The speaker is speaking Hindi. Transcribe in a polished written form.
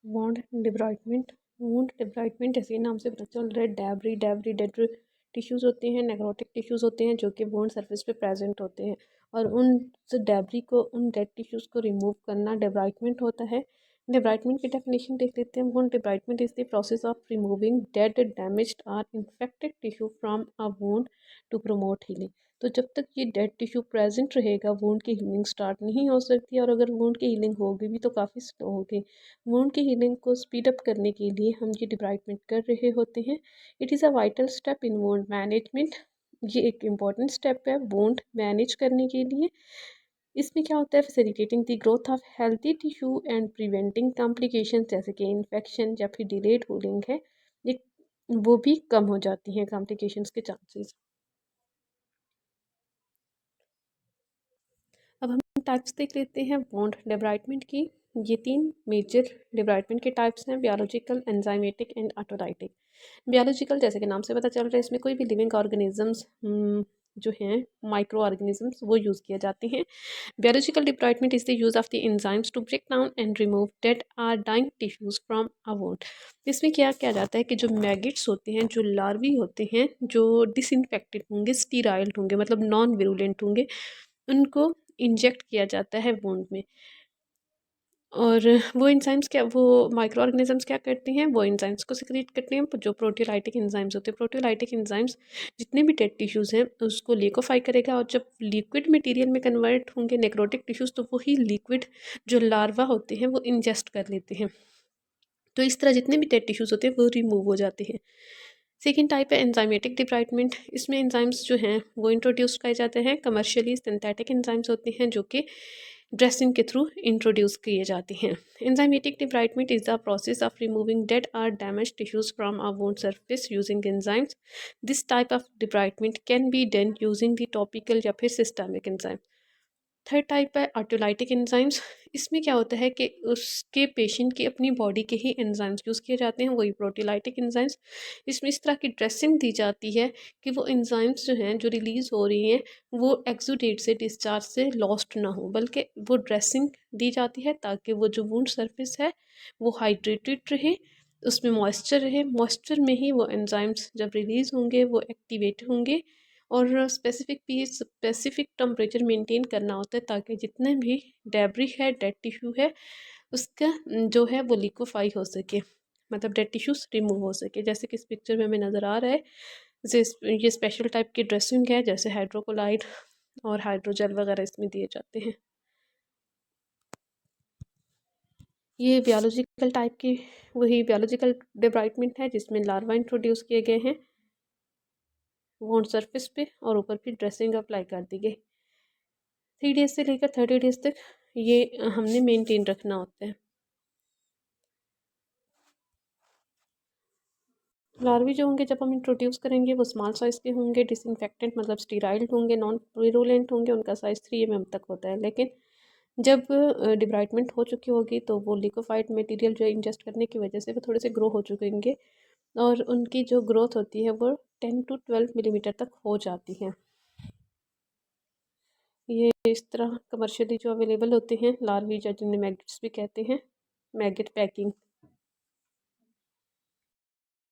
वॉन्ड डिब्राइटमेंट। वूंड डिब्राइटमेंट जैसे ही नाम से पता चल रहा है, डेब्री डेड टिश्यूज़ होते हैं, नेक्रोटिक टिश्यूज़ होते हैं जो कि वूंड सरफेस पे प्रेजेंट होते हैं, और उन डेब्री को, उन डेड टिश्यूज़ को रिमूव करना डिब्राइटमेंट होता है। डिब्राइटमेंट की डेफिनेशन देख लेते हैं। Wound debridement is the process of removing dead, damaged और infected tissue from a wound to promote healing. तो जब तक ये डेड टिश्यू प्रेजेंट रहेगा, वूंड की हीलिंग स्टार्ट नहीं हो सकती, और अगर वूंड की हीलिंग होगी भी तो काफ़ी स्लो होगी। वूंड की हीलिंग को स्पीड अप करने के लिए हम ये डिब्राइटमेंट कर रहे होते हैं। It is a vital step in wound management. ये एक इम्पॉर्टेंट स्टेप है वूंड मैनेज करने के लिए। इसमें क्या होता है, facilitating the growth of healthy tissue and preventing complication, जैसे कि इन्फेक्शन या फिर डिलेड हीलिंग है, ये वो भी कम हो जाती हैं, कॉम्प्लिकेशंस के चांसेस। अब हम टाइप्स देख लेते हैं वॉन्ड डिब्राइटमेंट की। ये 3 मेजर डिब्राइटमेंट के टाइप्स हैं: बियोलॉजिकल, एंजाइमेटिक एंड ऑटोलाइटिक। बियोलॉजिकल जैसे कि नाम से पता चल रहा है, इसमें कोई भी लिविंग ऑर्गेनिजम्स जो हैं, माइक्रो ऑर्गेनिजम्स, वो यूज़ किए जाते हैं। Biological debridement is the use of the enzymes to break down and remove dead or dying tissues from a wound. इसमें क्या किया जाता है कि जो मैगिट्स होते हैं, जो लार्वी होते हैं, जो डिसइंफेक्टेड होंगे, स्टीराइल होंगे, मतलब नॉन विरुलेंट होंगे, उनको इंजेक्ट किया जाता है वुंड में। और वो एंजाइम्स क्या, वो माइक्रो ऑर्गेनिजम्स क्या करते हैं, वो एंजाइम्स को सिक्रीट करते हैं, जो प्रोटियोलाइटिक एंजाइम्स होते हैं। प्रोटियोलाइटिक एंजाइम्स जितने भी डेड टिश्यूज़ हैं उसको लिकोफाई करेगा, और जब लिक्विड मटेरियल में कन्वर्ट होंगे नेक्रोटिक टिश्यूज़, तो वही लिक्विड जो लार्वा होते हैं वो इंजेस्ट कर लेते हैं। तो इस तरह जितने भी डेड टिश्यूज़ होते हैं वो रिमूव हो जाते हैं। सेकेंड टाइप है एंजाइमेटिक डिब्राइटमेंट। इसमें एंजाइम्स जो हैं वो इंट्रोड्यूस किए जाते हैं। कमर्शियली सिंथेटिक एंजाइम्स होते हैं जो कि ड्रेसिंग के थ्रू इंट्रोड्यूस किए जाते हैं। Enzymatic debridement is the process of removing dead और damage tissues from a wound surface using enzymes. This type of debridement can be done using the topical या फिर सिस्टमिक एंजाइम। थर्ड टाइप है ऑटोलाइटिक एंजाइम्स। इसमें क्या होता है कि उसके पेशेंट की अपनी बॉडी के ही एंजाइम्स यूज़ किए जाते हैं, वही प्रोटीलाइटिक एंजाइम्स। इसमें इस तरह की ड्रेसिंग दी जाती है कि वो एंजाइम्स जो हैं, जो रिलीज़ हो रही हैं, वो एक्सुडेट से, डिस्चार्ज से लॉस्ट ना हो, बल्कि वो ड्रेसिंग दी जाती है ताकि वो जो वुंड सरफेस है वो हाइड्रेटेड रहे, उसमें मॉइस्चर रहे। मॉइस्चर में ही वो एंजाइम्स जब रिलीज़ होंगे वो एक्टिवेट होंगे, और स्पेसिफिक टेम्परेचर मेंटेन करना होता है ताकि जितने भी डेब्री है, डेड टिश्यू है, उसका जो है वो लिक्विफाई हो सके, मतलब डेड टिश्यूज रिमूव हो सके। जैसे कि इस पिक्चर में हमें नज़र आ रहा है, ये स्पेशल टाइप की ड्रेसिंग है, जैसे हाइड्रोकोलाइड और हाइड्रोजेल वगैरह इसमें दिए जाते हैं। ये बियोलॉजिकल टाइप की, वही बियोलॉजिकल डिब्राइटमेंट है जिसमें लार्वा इंट्रोड्यूस किए गए हैं वुंड सरफेस पे, और ऊपर फिर ड्रेसिंग अप्लाई कर दी गई। 3 डेज से लेकर 30 डेज तक ये हमने मेंटेन रखना होता है। लार्वी जो होंगे जब हम इंट्रोड्यूस करेंगे वो स्मॉल साइज़ के होंगे, डिसइंफेक्टेंट मतलब स्टीराइल होंगे, नॉन विरुलेंट होंगे, उनका साइज़ 3 mm तक होता है। लेकिन जब डिब्राइटमेंट हो चुकी होगी तो वो लिक्विफाइड मटेरियल जो इंजेस्ट करने की वजह से वो थोड़े से ग्रो हो चुके होंगे, और उनकी जो ग्रोथ होती है वो 10 to 12 mm तक हो जाती है। ये इस तरह कमर्शियली जो अवेलेबल होते हैं लार्वी, या जिन्हें मैगट्स भी कहते हैं, मैगट पैकिंग